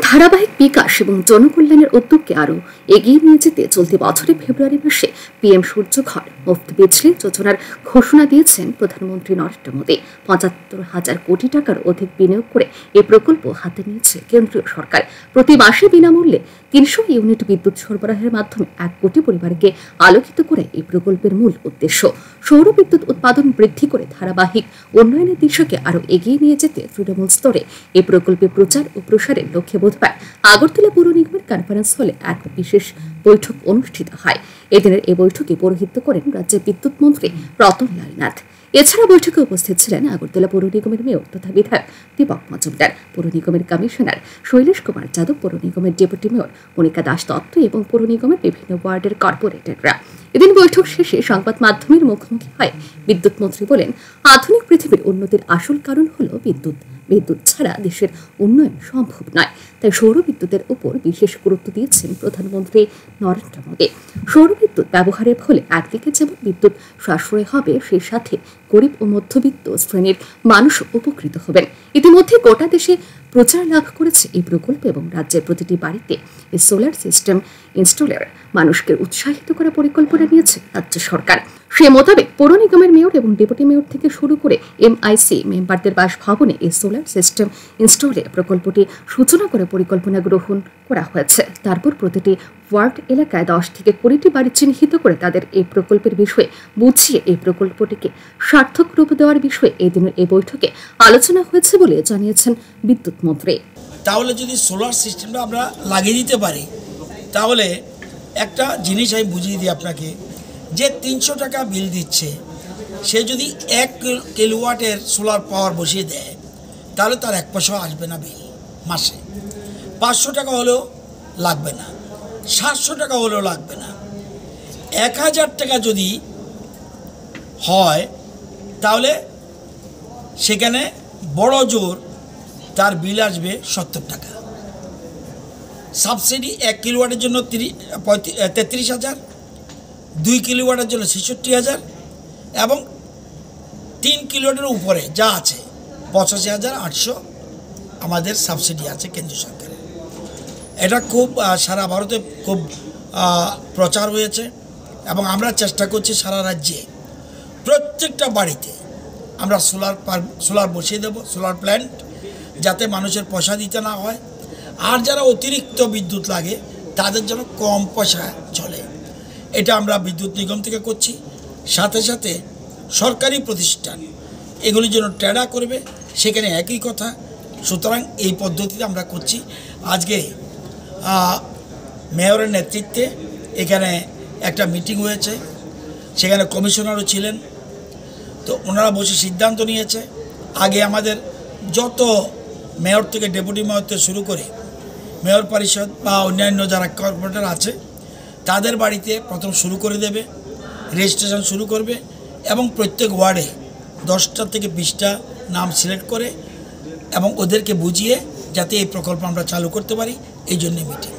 ধারাবাহিক বিকাশ এবং জনকল্যাণের উদ্যোগকে আরও এগিয়ে নিয়ে যেতে চলতি বছরের ফেব্রুয়ারি মাসে পিএম সূর্যঘর মুফত বিজলি যোজনার ঘোষণা দিয়েছেন প্রধানমন্ত্রী নরেন্দ্র মোদী। ৭৫,০০০ কোটি টাকার অধিক বিনিয়োগ করে এই প্রকল্প হাতে নিয়েছে কেন্দ্রীয় সরকার। প্রতি মাসে বিনামূল্যে ৩০০ ইউনিট বিদ্যুৎ সরবরাহের মাধ্যমে ১ কোটি পরিবারকে আলোকিত করে এই প্রকল্পের মূল উদ্দেশ্য। সৌর বিদ্যুৎ উৎপাদন বৃদ্ধি করে ধারাবাহিক উন্নয়নের দিশাকে আরও এগিয়ে নিয়ে যেতে তৃণমূল স্তরে এই প্রকল্পের প্রচার ও প্রসারের লক্ষ্যে বুধবার আগরতলা পৌর নিগমের কনফারেন্স হলে এক বিশেষ বৈঠক অনুষ্ঠিত হয়। এদিনের এই বৈঠকে পৌরোহিত্য করেন রাজ্যের বিদ্যুৎ মন্ত্রী রতনলাল নাথ। এছাড়া বৈঠকে উপস্থিত ছিলেন আগরতলা পৌর নিগমের মেয়র তথা বিধায়ক দীপক মজুমদার, পৌর নিগমের কমিশনার শৈলেশ কুমার যাদব, পৌর নিগমের ডেপুটি মেয়র মনিকা দাস দত্ত এবং পৌর নিগমের বিভিন্ন ওয়ার্ডের কর্পোরেটররা। এদিন বৈঠক শেষে সংবাদ মাধ্যমের মুখোমুখি হয়ে বিদ্যুৎ মন্ত্রী বলেন, আধুনিক পৃথিবীর উন্নতির আসল কারণ হল বিদ্যুৎ। বিদ্যুৎ ছাড়া দেশের উন্নয়ন সম্ভব নয়। তাই সৌর বিদ্যুতের উপর বিশেষ গুরুত্ব দিয়েছেন প্রধানমন্ত্রী নরেন্দ্র মোদী। সৌর বিদ্যুৎ ব্যবহারের ফলে একদিকে যেমন বিদ্যুৎ সাশ্রয় হবে, সেই সাথে গরিব ও মধ্যবিত্ত শ্রেণীর মানুষ উপকৃত হবেন। ইতিমধ্যে গোটা দেশে প্রচার লাভ করেছে এই প্রকল্প এবং রাজ্যের প্রতিটি বাড়িতে এই সোলার সিস্টেম ইনস্টলার মানুষকে উৎসাহিত করার পরিকল্পনা নিয়েছে রাজ্য সরকার। সে মোতাবেক পৌর নিগমের মেয়র এবং ডেপুটি মেয়র থেকে শুরু করে MIC মেম্বারদের বাসভবনে এই সোলার সিস্টেম ইনস্টলে প্রকল্পটি সূচনা করে পরিকল্পনা গ্রহণ করা হয়েছে। তারপর প্রতিটি ওয়ার্ড এলাকায় 10 থেকে 20টি বাড়ি চিহ্নিত করে তাদের এই প্রকল্পের বিষয়ে বুঝিয়ে এই প্রকল্পটিকে সার্থক রূপ দেওয়ার বিষয়ে এদিনের এই বৈঠকে আলোচনা হয়েছে বলে জানিয়েছেন বিদ্যুৎ মন্ত্রী। তাহলে যদি সোলার সিস্টেমটা আমরা লাগিয়ে দিতে পারি, তাহলে একটা জিনিস আমি বুঝিয়ে দিই আপনাকে, যে 300 টাকা বিল দিচ্ছে, সে যদি 1 কিলোওয়াটের সোলার পাওয়ার বসিয়ে দেয়, তাহলে তার 1 পয়সা আসবে না বিল মাসে। 500 টাকা হলেও লাগবে না, 700 টাকা হলেও লাগবে না। 1000 টাকা যদি হয়, তাহলে সেখানে বড় জোর তার বিল আসবে 70 টাকা। সাবসিডি 1 কিলোওয়াটের জন্য 33,000, 2 কিলোওয়াটের জন্য 66,000 এবং 3 কিলোওয়াটের উপরে যা আছে 85,800 আমাদের সাবসিডি আছে কেন্দ্র সরকারের। এটা খুব সারা ভারতে খুব প্রচার হয়েছে এবং আমরা চেষ্টা করছি সারা রাজ্যে প্রত্যেকটা বাড়িতে আমরা সোলার বসিয়ে দেব, সোলার প্ল্যান্ট, যাতে মানুষের পয়সা দিতে না হয়। আর যারা অতিরিক্ত বিদ্যুৎ লাগে তাদের জন্য কম পয়সা চলে। এটা আমরা বিদ্যুৎ নিগম থেকে করছি। সাথে সাথে সরকারি প্রতিষ্ঠান এগুলির জন্য ট্রেডা করবে, সেখানে একই কথা। সুতরাং এই পদ্ধতিতে আমরা করছি। আজকে মেয়রের নেতৃত্বে এখানে একটা মিটিং হয়েছে, সেখানে কমিশনারও ছিলেন। তো ওনারা বসে সিদ্ধান্ত নিয়েছে, আগে আমাদের যত মেয়র থেকে ডেপুটি মেয়র থেকে শুরু করে মেয়র পরিষদ বা অন্যান্য যারা কর্পোরেটর আছে তাদের বাড়িতে প্রথম শুরু করে দেবে, রেজিস্ট্রেশন শুরু করবে এবং প্রত্যেক ওয়ার্ডে 10টা থেকে 20টা নাম সিলেক্ট করে এবং ওদেরকে বুঝিয়ে যাতে এই প্রকল্প আমরা চালু করতে পারি, এই জন্য মিটিং।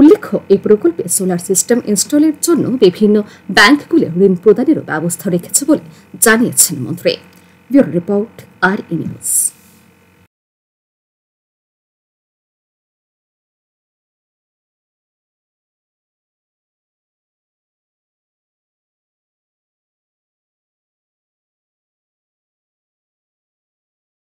উল্লেখ্য, এই প্রকল্পে সোলার সিস্টেম ইনস্টলের জন্য বিভিন্ন ব্যাংকগুলো ঋণ প্রদানেরও ব্যবস্থা রেখেছে বলে জানিয়েছেন মন্ত্রী। Bureau report, RE news.